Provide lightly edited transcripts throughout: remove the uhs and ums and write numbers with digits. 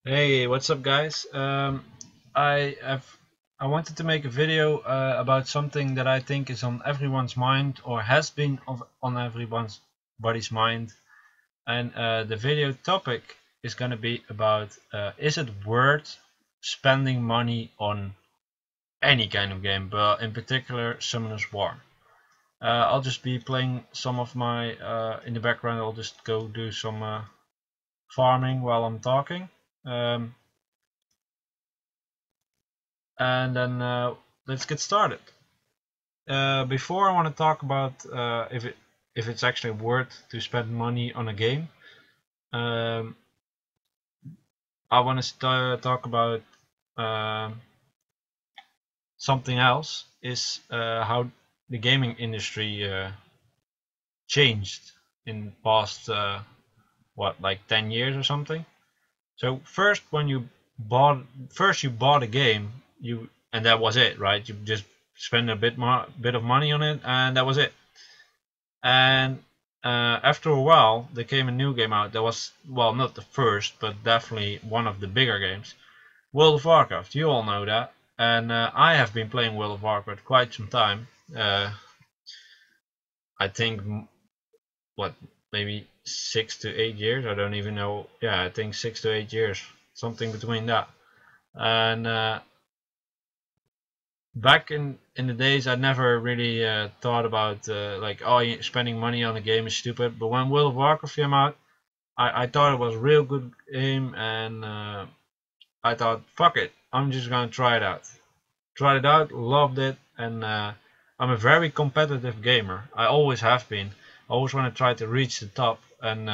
Hey, what's up, guys? I have I wanted to make a video about something that I think is on everyone's mind or has been on everyone's body's mind, and the video topic is going to be about is it worth spending money on any kind of game, but in particular Summoner's War. I'll just be playing some of my in the background. I'll just go do some farming while I'm talking. Um, and then let's get started. Before I want to talk about if it's actually worth to spend money on a game, um, I want to talk about um something else. Is how the gaming industry changed in past what, like 10 years or something. So first you bought a game, and that was it, right? You just spend a bit of money on it, and that was it. And after a while, there came a new game out that was, well, not the first, but definitely one of the bigger games. World of Warcraft, you all know that. And I have been playing World of Warcraft quite some time. I think, what, maybe 6 to 8 years? I don't even know. Yeah, I think 6 to 8 years, something between that. And back in the days, I never really thought about like, oh, spending money on a game is stupid. But when World of Warcraft came out, I thought it was a real good game, and I thought, fuck it, I'm just gonna try it out. Tried it out, loved it, and I'm a very competitive gamer. I always have been. I always want to try to reach the top, and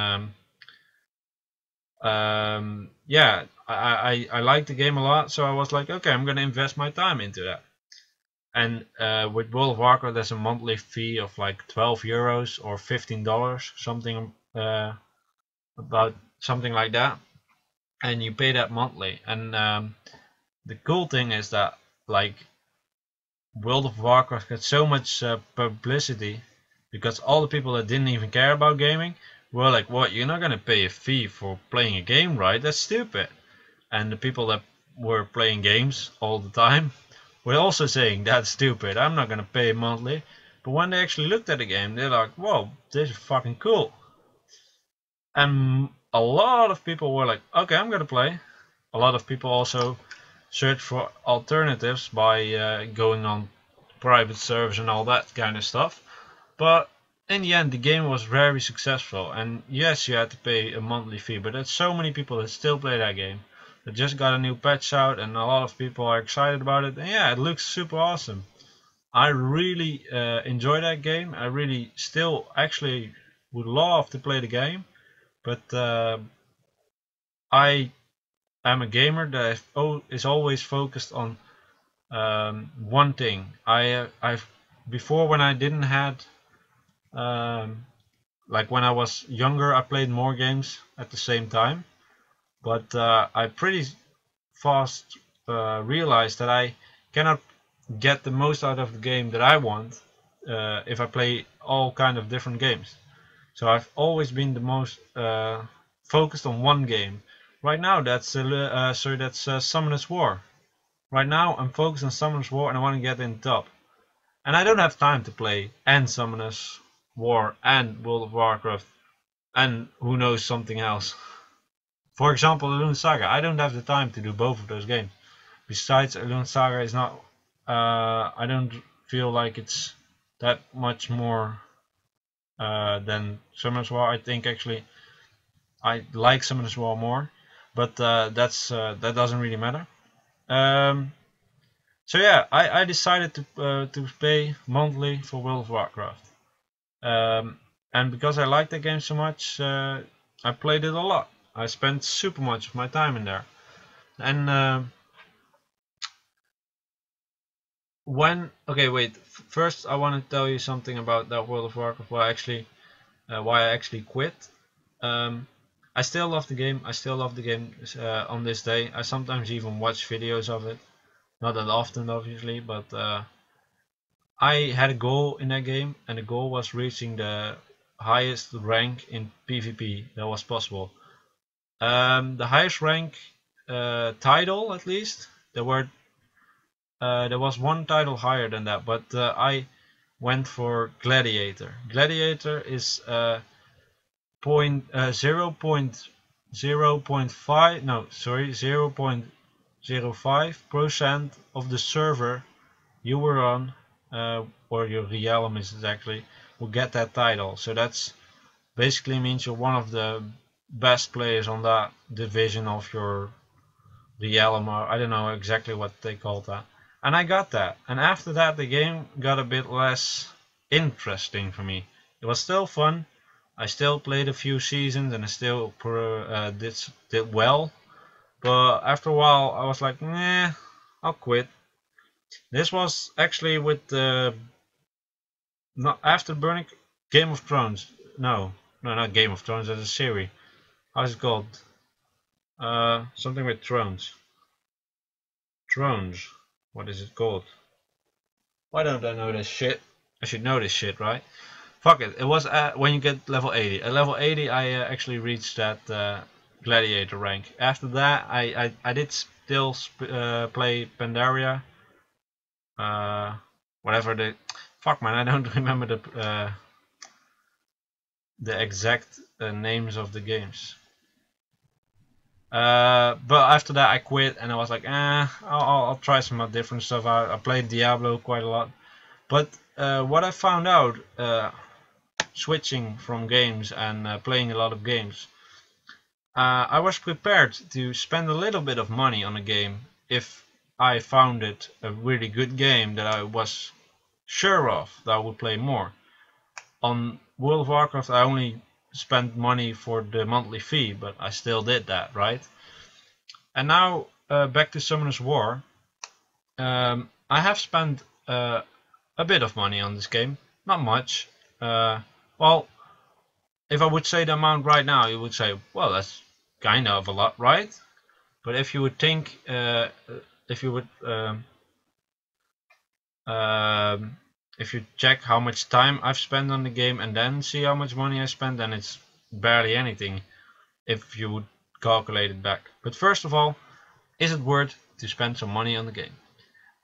yeah, I like the game a lot, so I was like, okay, I'm gonna invest my time into that. And with World of Warcraft, there's a monthly fee of like €12 or $15, something about something like that, and you pay that monthly. And the cool thing is that, like, World of Warcraft got so much publicity because all the people that didn't even care about gaming were like, "What? You're not gonna pay a fee for playing a game, right? That's stupid." And the people that were playing games all the time were also saying, "That's stupid. I'm not gonna pay monthly." But when they actually looked at the game, they're like, "Whoa, this is fucking cool." And a lot of people were like, "Okay, I'm gonna play." A lot of people also search for alternatives by going on private servers and all that kind of stuff. But in the end, the game was very successful. And yes, you had to pay a monthly fee, but there's so many people that still play that game. They just got a new patch out, and a lot of people are excited about it. And yeah, it looks super awesome. I really enjoy that game. I really still actually would love to play the game, but I am a gamer that is always focused on one thing. I've before, when I didn't had um, like when I was younger, I played more games at the same time, but I pretty fast realized that I cannot get the most out of the game that I want if I play all kind of different games. So I've always been the most focused on one game. Right now, that's Summoner's War. Right now, I'm focused on Summoner's War, and I want to get in top. And I don't have time to play and Summoner's War and World of Warcraft and who knows something else. For example, Alune Saga. I don't have the time to do both of those games. Besides, Alune Saga is not. I don't feel like it's that much more than Summoner's War. I think actually I like Summoner's War more, but that doesn't really matter. Um, so yeah, I decided to pay monthly for World of Warcraft. And because I like the game so much, I played it a lot. I spent super much of my time in there. And okay, wait. First, I want to tell you something about that World of Warcraft. Why I actually quit. Um, I still love the game. I still love the game on this day. I sometimes even watch videos of it. Not that often, obviously, but I had a goal in that game, and the goal was reaching the highest rank in PvP that was possible. The highest rank title at least. There was one title higher than that, but I went for Gladiator. Gladiator is 0.05 no sorry 0.05% of the server you were on, or your realm is exactly, will get that title. So that's basically means you're one of the best players on that division of your realm, or I don't know exactly what they call that. And I got that. And after that, the game got a bit less interesting for me. It was still fun. I still played a few seasons and I still did well. But after a while, I was like, nah, I'll quit. This was actually with not after burning Game of Thrones. No, not Game of Thrones. That's a series. How's it called? Something with Thrones. Thrones. What is it called? Why don't I know this shit? I should know this shit, right? Fuck it. It was when you get level 80. At level 80, I actually reached that Gladiator rank. After that, I did still play Pandaria. Whatever the fuck, man. I don't remember the exact names of the games. But after that I quit and I was like, I'll try some different stuff out. I played Diablo quite a lot. But what I found out, switching from games and playing a lot of games, I was prepared to spend a little bit of money on a game if I found it a really good game that I was sure of that I would play more. On World of Warcraft I only spent money for the monthly fee, but I still did that, right? And now back to Summoner's War. I have spent a bit of money on this game, not much. Well, if I would say the amount right now, you would say, well, that's kind of a lot, right? But if you would think, if you check how much time I've spent on the game and then see how much money I spent, then it's barely anything if you would calculate it back. But first of all, is it worth to spend some money on the game?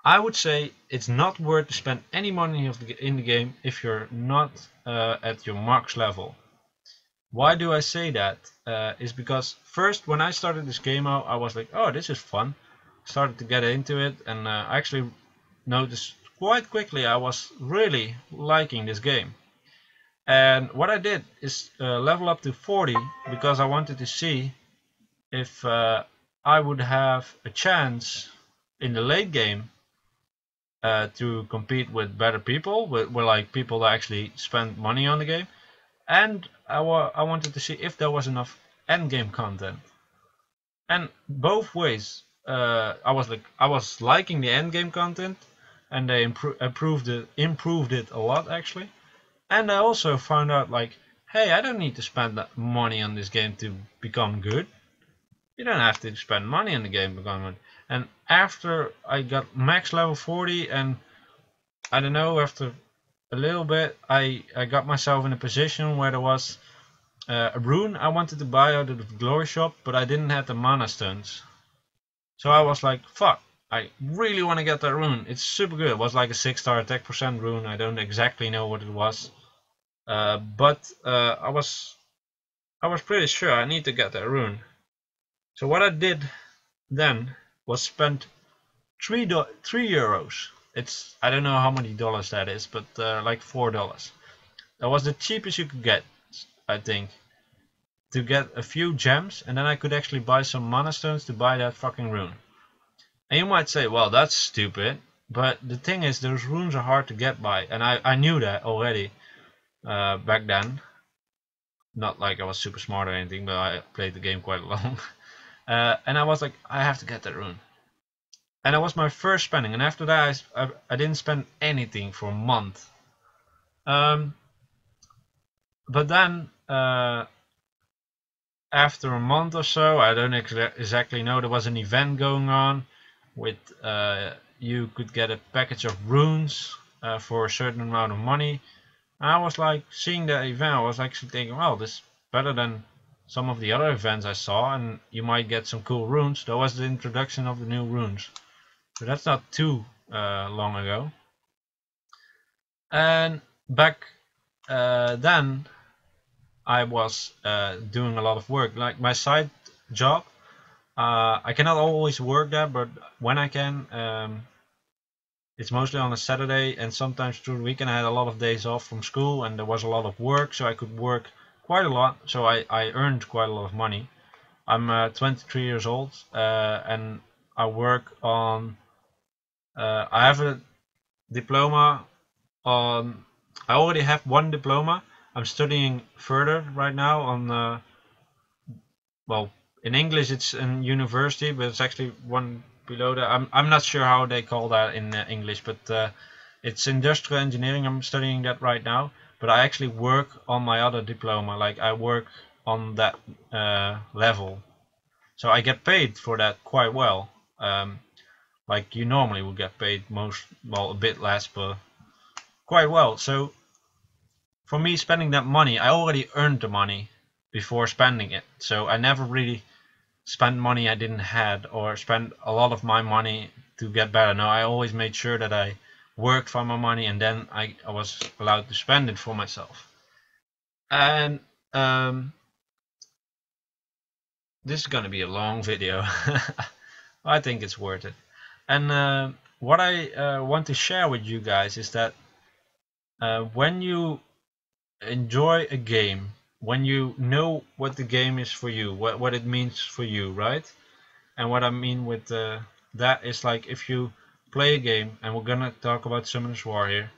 I would say it's not worth to spend any money in the game if you're not at your max level. Why do I say that? Is because first when I started this game out, I was like, oh, this is fun. Started to get into it, and I actually noticed quite quickly I was really liking this game. And what I did is level up to 40 because I wanted to see if I would have a chance in the late game to compete with better people, with like people that actually spend money on the game. And I wanted to see if there was enough endgame content. And both ways, I was liking the endgame content, and they improved it a lot actually. And I also found out like, hey, I don't need to spend that money on this game to become good. You don't have to spend money on the game to become good. And after I got max level 40, and I don't know, after a little bit, I got myself in a position where there was a rune I wanted to buy out of the glory shop, but I didn't have the mana stones. So I was like, fuck, I really want to get that rune. It's super good. It was like a 6-star attack percent rune. I don't exactly know what it was. But I was pretty sure I need to get that rune. So what I did then was spend €3. I don't know how many dollars that is, but like $4. That was the cheapest you could get, I think, to get a few gems, and then I could actually buy some mana stones to buy that fucking rune. And you might say, well, that's stupid, but the thing is, those runes are hard to get by, and I knew that already back then. Not like I was super smart or anything, but I played the game quite long. And I was like, I have to get that rune. And that was my first spending, and after that I didn't spend anything for a month. But then after a month or so, I don't exactly know, there was an event going on with you could get a package of runes for a certain amount of money. And I was like, seeing that event, I was actually thinking, well, this is better than some of the other events I saw, and you might get some cool runes. That was the introduction of the new runes, so that's not too long ago. And back then I was doing a lot of work, like my side job. I cannot always work there, but when I can, it's mostly on a Saturday, and sometimes through the weekend I had a lot of days off from school and there was a lot of work, so I could work quite a lot, so I earned quite a lot of money. I'm 23 years old, and I work on, I have a diploma on, I already have one diploma. I'm studying further right now on, well, in English it's in university, but it's actually one below that. I'm not sure how they call that in English, but it's industrial engineering. I'm studying that right now, but I actually work on my other diploma. Like I work on that level, so I get paid for that quite well. Like you normally would get paid well, a bit less, but quite well. So for me, spending that money, I already earned the money before spending it. So I never really spend money I didn't had, or spend a lot of my money to get better. No, I always made sure that I worked for my money, and then I was allowed to spend it for myself. And this is gonna be a long video. I think it's worth it. And what I want to share with you guys is that when you enjoy a game, when you know what the game is for you, what it means for you, right? And what I mean with that is, like, if you play a game, and we're gonna talk about Summoners War here.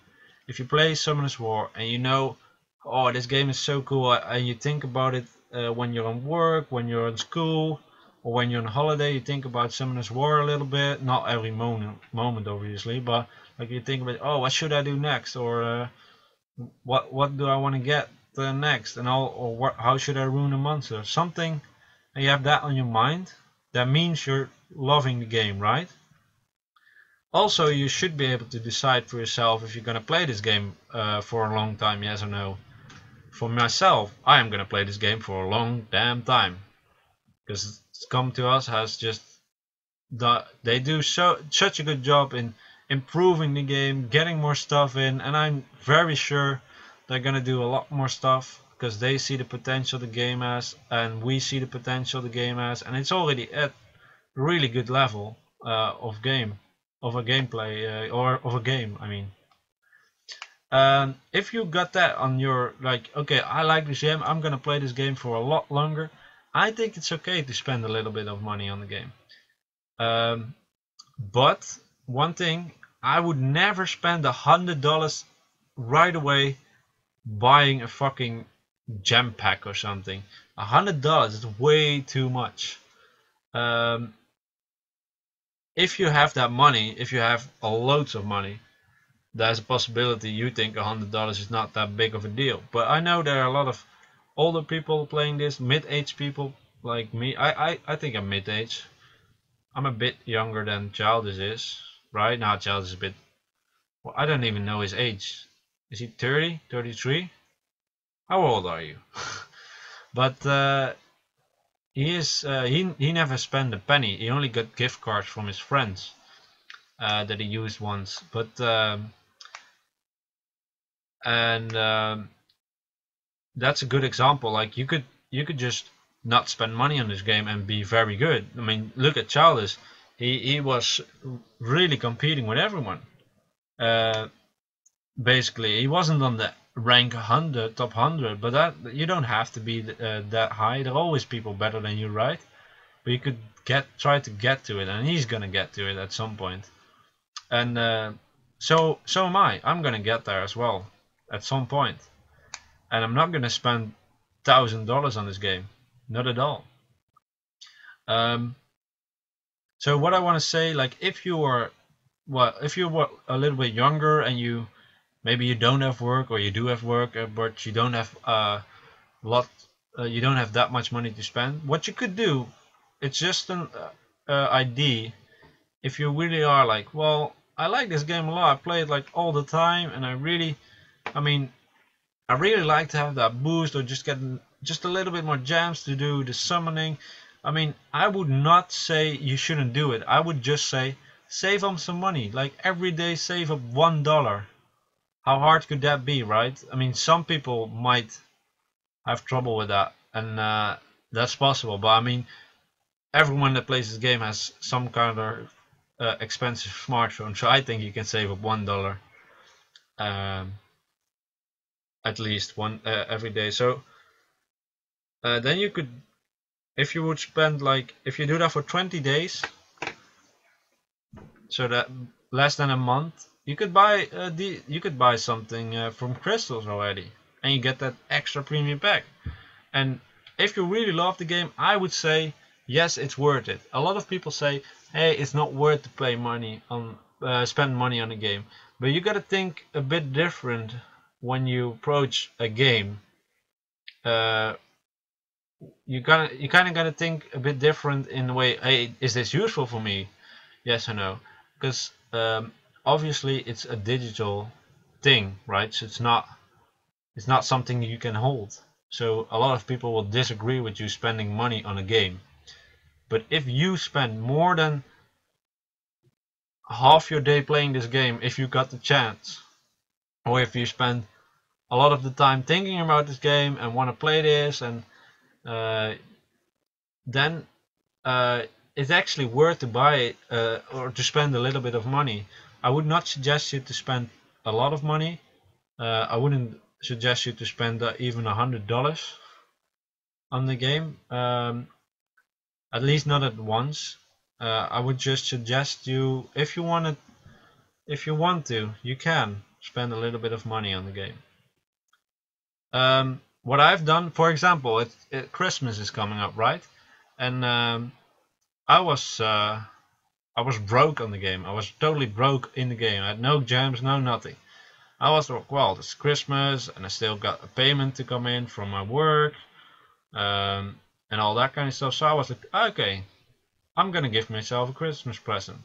If you play Summoners War and you know, oh, this game is so cool, and you think about it when you're on work, when you're in school, or when you're on holiday, you think about Summoners War a little bit. Not every moment obviously, but like you think about, oh, what should I do next, or what do I want to get next, and how should I ruin a monster, something, and you have that on your mind. That means you're loving the game, right? Also, you should be able to decide for yourself if you're gonna play this game for a long time, yes or no. For myself, I am gonna play this game for a long damn time, because Scum to Us has just they do such a good job in improving the game, getting more stuff in, and I'm very sure they're gonna do a lot more stuff, because they see the potential the game has, and we see the potential the game has, and it's already at a really good level of a gameplay, or of a game, I mean. If you got that on your, like, okay, I like this game, I'm gonna play this game for a lot longer, I think it's okay to spend a little bit of money on the game. But one thing, I would never spend $100 right away buying a fucking gem pack or something. $100 is way too much. If you have that money, if you have loads of money, there's a possibility you think $100 is not that big of a deal. But I know there are a lot of older people playing this, mid-age people like me. I think I'm mid-age. I'm a bit younger than Childish is, right? Now Childish is a bit, well, I don't even know his age. Is he 30, 33? How old are you? But he is, he never spent a penny. He only got gift cards from his friends that he used once. But that's a good example. Like, you could just not spend money on this game and be very good. I mean, look at Childish. He was really competing with everyone. Basically, he wasn't on the rank 100, top 100, but that, you don't have to be that high. There are always people better than you, right? But you could try to get to it, and he's gonna get to it at some point. And so am I. I'm gonna get there as well at some point, and I'm not gonna spend $1,000 on this game, not at all. So what I want to say, like, if you were a little bit younger, and maybe you don't have work, or you do have work, but you don't have you don't have that much money to spend, what you could do, it's just an idea. If you really are like, well, I like this game a lot, I play it like all the time, and I really like to have that boost, or just get just a little bit more gems to do the summoning. I mean, I would not say you shouldn't do it. I would just say save up some money. Like every day save up $1. How hard could that be, right? I mean, some people might have trouble with that, and that's possible. But I mean, everyone that plays this game has some kind of expensive smartphone, so I think you can save up $1 um, at least one every day. So then you could, if you would spend like, if you do that for 20 days, so that less than a month, you could buy something from Crystals already, and you get that extra premium pack. And if you really love the game, I would say yes, it's worth it. A lot of people say, hey, it's not worth to play money on spend money on a game, but you gotta think a bit different when you approach a game. You kind of gotta think a bit different in the way, hey, is this useful for me? Yes or no? Because obviously it's a digital thing, right? So it's not something you can hold. So a lot of people will disagree with you spending money on a game. But if you spend more than half your day playing this game, if you got the chance, or if you spend a lot of the time thinking about this game and want to play this, and then it's actually worth to buy it or to spend a little bit of money. I would not suggest you to spend a lot of money. I wouldn't suggest you to spend even $100 on the game, at least not at once. I would just suggest you, if you want to, you can spend a little bit of money on the game. What I've done, for example, Christmas is coming up, right? And I was broke on the game. I was totally broke in the game. I had no gems, no nothing. I was like, well, it's Christmas, and I still got a payment to come in from my work, and all that kind of stuff. So I was like, okay, I'm gonna give myself a Christmas present.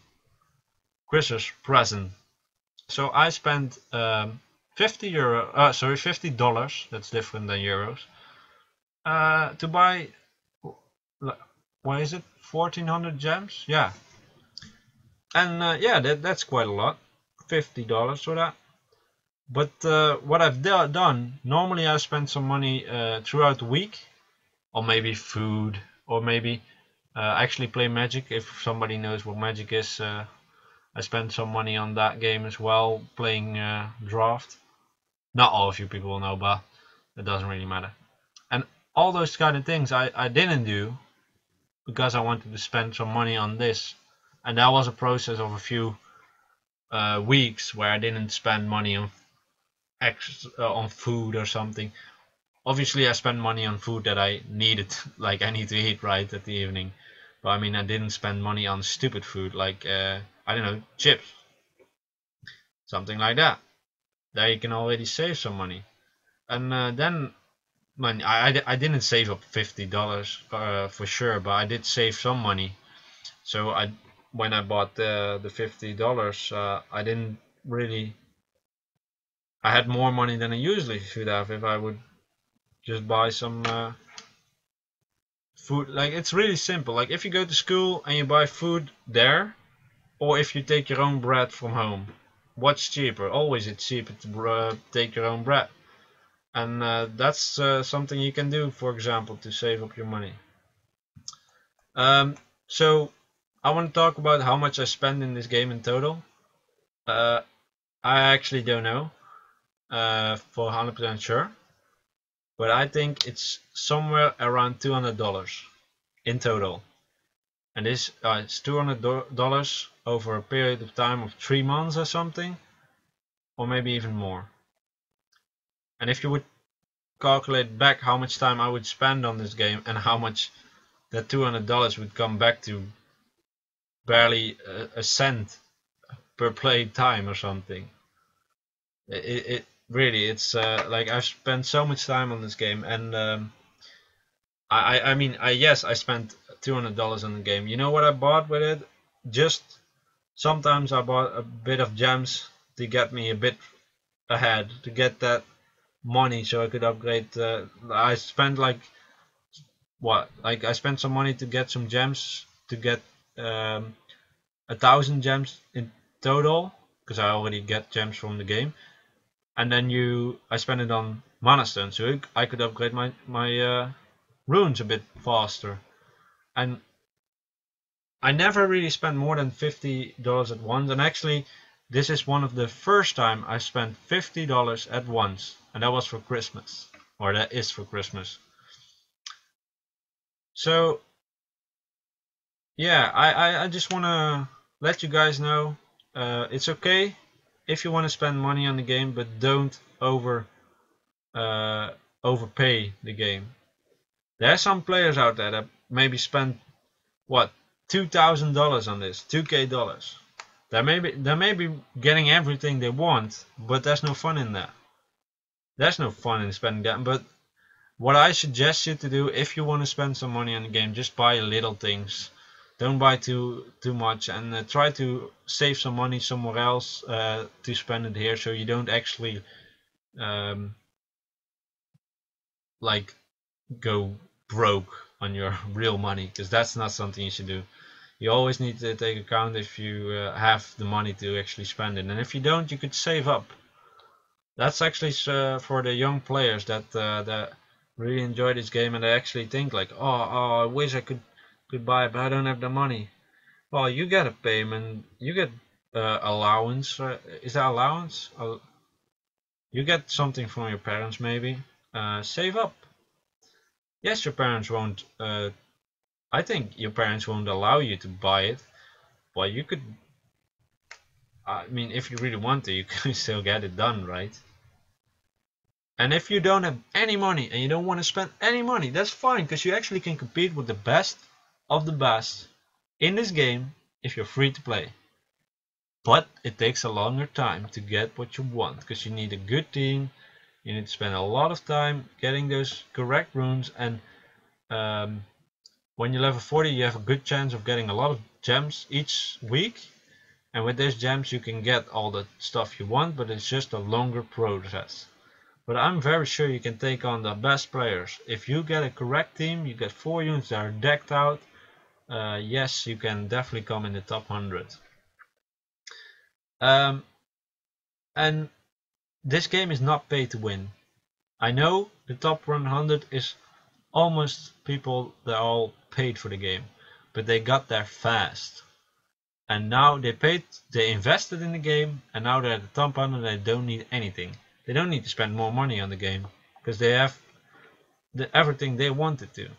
So I spent $50. That's different than euros. To buy, what is it? 1,400 gems? Yeah. And yeah, that's quite a lot. $50 for that. But what I've done, normally I spend some money throughout the week on maybe food, or maybe actually play Magic. If somebody knows what Magic is, I spend some money on that game as well, playing Draft. Not all of you people will know, but it doesn't really matter. And all those kind of things I didn't do because I wanted to spend some money on this. And that was a process of a few weeks where I didn't spend money on food or something. Obviously I spent money on food that I needed, like I need to eat right at the evening. But I mean, I didn't spend money on stupid food like I don't know, chips, something like that. There you can already save some money. And then man, I didn't save up $50 for sure, but I did save some money. So when I bought the $50, I didn't really, I had more money than I usually should have if I would just buy some food. Like, it's really simple. Like, if you go to school and you buy food there, or if you take your own bread from home, what's cheaper? Always it's cheaper to take your own bread. And that's something you can do, for example, to save up your money. So I want to talk about how much I spend in this game in total. I actually don't know for 100% sure, but I think it's somewhere around $200 in total. And this it's $200 over a period of time of 3 months or something, or maybe even more. And if you would calculate back how much time I would spend on this game and how much that $200 would come back to, barely a cent per play time or something. It really, it's like I've spent so much time on this game, and I mean, yes, I spent $200 on the game. You know what I bought with it? Just sometimes I bought a bit of gems to get me a bit ahead, to get that money so I could upgrade. I spent like what, like I spent some money to get some gems, to get 1,000 gems in total, because I already get gems from the game, and then I spend it on mana stone, so I could upgrade my runes a bit faster. And I never really spent more than $50 at once, and actually this is one of the first time I spent $50 at once, and that was for Christmas, or that is for Christmas. So yeah, I just want to let you guys know, it's okay if you want to spend money on the game, but don't overpay the game. There are some players out there that maybe spend what, $2,000 on this, $2K. They may be getting everything they want, but there's no fun in that. There's no fun in spending that. But what I suggest you to do, if you want to spend some money on the game, just buy little things. Don't buy too much, and try to save some money somewhere else to spend it here, so you don't actually like go broke on your real money, because that's not something you should do. You always need to take account if you have the money to actually spend it, and if you don't, you could save up. That's actually for the young players that really enjoy this game, and they actually think like, oh, I wish I could buy it, but I don't have the money. Well, you get a payment, you get allowance. Is that allowance? You get something from your parents, maybe. Save up. Yes, your parents won't. I think your parents won't allow you to buy it, but you could. I mean, if you really want to, you can still get it done, right? And if you don't have any money and you don't want to spend any money, that's fine, because you actually can compete with the best of the best in this game if you're free to play. But it takes a longer time to get what you want, because you need a good team, you need to spend a lot of time getting those correct runes, and when you're level 40 you have a good chance of getting a lot of gems each week, and with those gems you can get all the stuff you want, but it's just a longer process. But I'm very sure you can take on the best players. If you get a correct team, you get 4 units that are decked out, yes, you can definitely come in the top 100. And this game is not pay to win. I know the top 100 is almost people that all paid for the game, but they got there fast. And now they invested in the game, and now they're at the top 100, they don't need anything. They don't need to spend more money on the game, because they have everything they wanted to.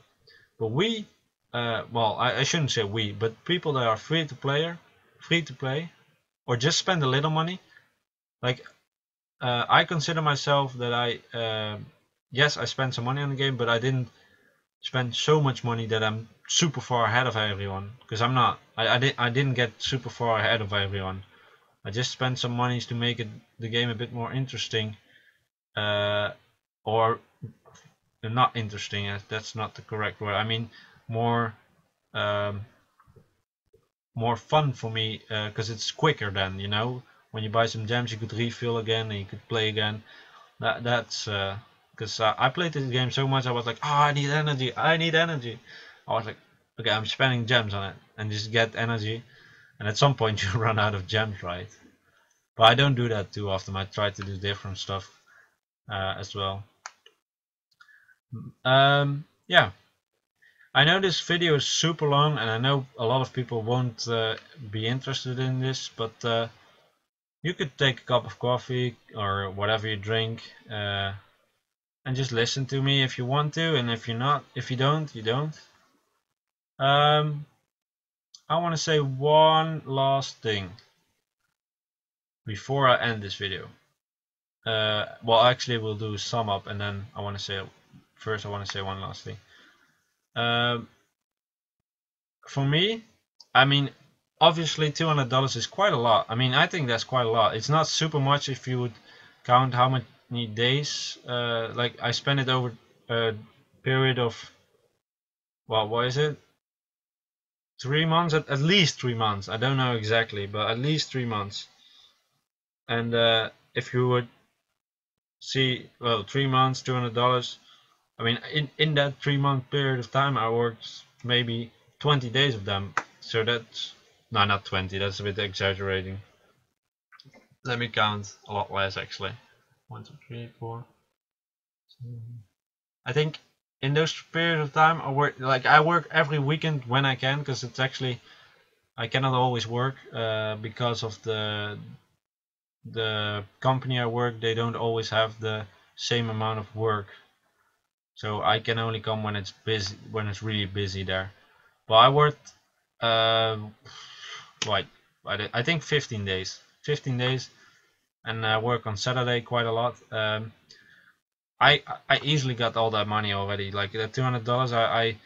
But we, well, I shouldn't say we, but people that are free to play, or just spend a little money. Like, I consider myself that yes, I spent some money on the game, but I didn't spend so much money that I'm super far ahead of everyone. Because I'm not. I didn't get super far ahead of everyone. I just spent some monies to make the game a bit more interesting, or not interesting. That's not the correct word. I mean more fun for me, because it's quicker then. You know, when you buy some gems, you could refill again and you could play again. That's because I played this game so much. I was like, oh, I need energy. I need energy. I was like, okay, I'm spending gems on it and just get energy. And at some point you run out of gems, right? But I don't do that too often. I try to do different stuff as well. Yeah, I know this video is super long, and I know a lot of people won't be interested in this, but you could take a cup of coffee or whatever you drink, and just listen to me if you want to, and if you don't, you don't. I want to say one last thing before I end this video. Well, actually we'll do a sum up, and then I want to say one last thing. For me, I mean, obviously $200 is quite a lot. I mean, I think that's quite a lot. It's not super much if you would count how many days. Like I spent it over a period of, well, what is it? 3 months, at least 3 months. I don't know exactly, but at least 3 months. And if you would see, well, 3 months, $200. I mean, in that 3-month period of time, I worked maybe 20 days of them. So that's no, not 20. That's a bit exaggerating. Let me count. A lot less actually. 1, 2, 3, 4. I think in those periods of time, I work every weekend when I can, because it's actually I cannot always work because of the company I work. They don't always have the same amount of work, so I can only come when it's busy, when it's really busy there. But I worked like I think 15 days, 15 days, and I work on Saturday quite a lot. I easily got all that money already, like the $200.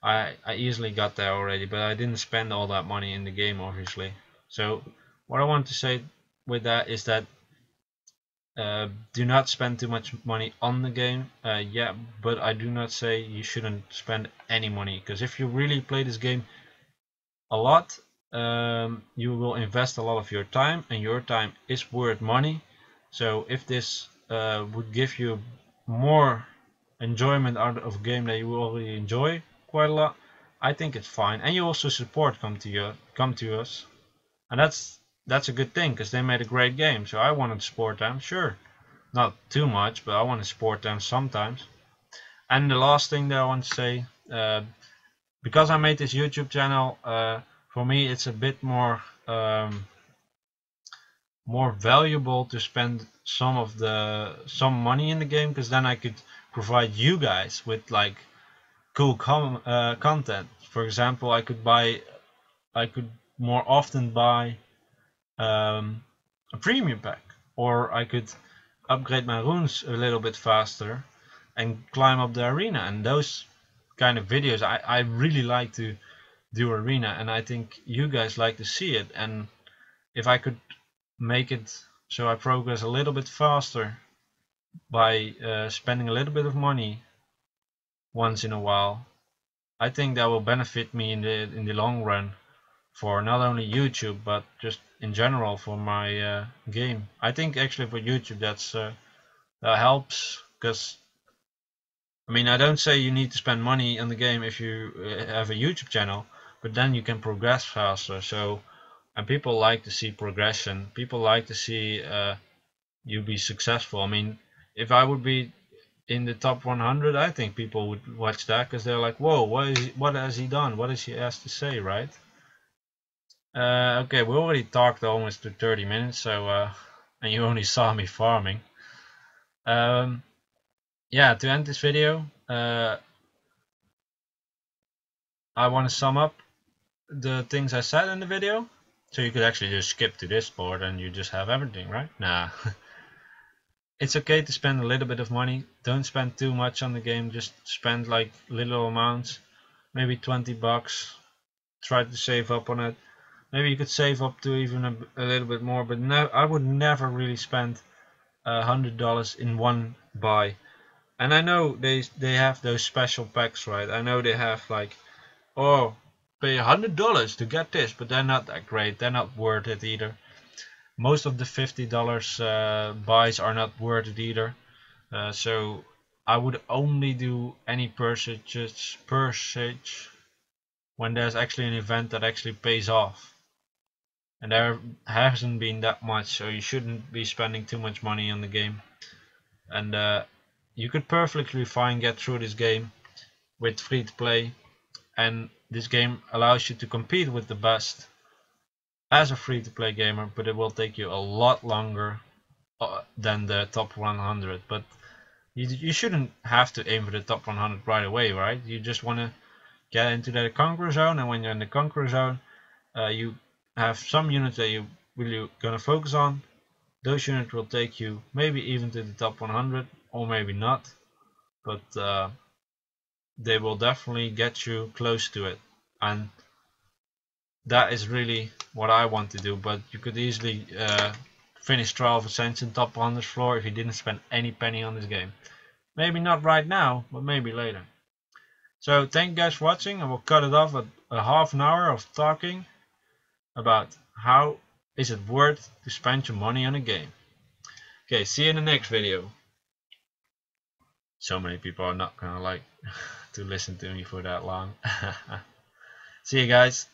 I easily got there already, but I didn't spend all that money in the game, obviously. So what I want to say with that is that do not spend too much money on the game. Yeah, but I do not say you shouldn't spend any money, because if you really play this game a lot, you will invest a lot of your time, and your time is worth money. So if this would give you more enjoyment out of a game that you already enjoy quite a lot, I think it's fine. And you also support come to us, and that's a good thing, because they made a great game. So I want to support them, sure, not too much, but I want to support them sometimes. And the last thing that I want to say, because I made this YouTube channel, for me it's a bit more valuable to spend some money in the game, because then I could provide you guys with like cool content. For example, I could more often buy a premium pack, or I could upgrade my runes a little bit faster and climb up the arena. And those kind of videos, I really like to do arena, and I think you guys like to see it. And if I could make it so I progress a little bit faster by spending a little bit of money once in a while, I think that will benefit me in the long run, for not only YouTube but just in general for my game. I think actually for YouTube that helps, because I mean, I don't say you need to spend money on the game if you have a YouTube channel, but then you can progress faster. So, and people like to see progression. People like to see you be successful. I mean, if I would be in the top 100, I think people would watch that, because they're like, "Whoa, what has he done? What does he has to say?" Right? Okay, we already talked almost to 30 minutes, so and you only saw me farming. Yeah, to end this video, I want to sum up the things I said in the video. So you could actually just skip to this part and you just have everything, right? Nah. It's okay to spend a little bit of money. Don't spend too much on the game. Just spend like little amounts, maybe 20 bucks. Try to save up on it. Maybe you could save up to even a little bit more, but no, I would never really spend $100 in one buy. And I know they have those special packs, right? I know they have like, oh, pay $100 to get this, but they're not that great. They're not worth it either. Most of the $50 buys are not worth it either. So I would only do any purchase when there's actually an event that actually pays off. And there hasn't been that much, so you shouldn't be spending too much money on the game. And you could perfectly fine get through this game with free to play, and this game allows you to compete with the best as a free to play gamer, but it will take you a lot longer than the top 100. But you shouldn't have to aim for the top 100 right away, right? You just want to get into the conqueror zone, and when you're in the conqueror zone, you have some units that you really gonna focus on. Those units will take you maybe even to the top 100, or maybe not, but they will definitely get you close to it. And that is really what I want to do. But you could easily finish Trial of Ascension top 100 floor if you didn't spend any penny on this game. Maybe not right now, but maybe later. So thank you guys for watching. I will cut it off at a half an hour of talking about how is it worth to spend your money on a game. Okay, see you in the next video. so many people are not gonna like to listen to me for that long. See you guys.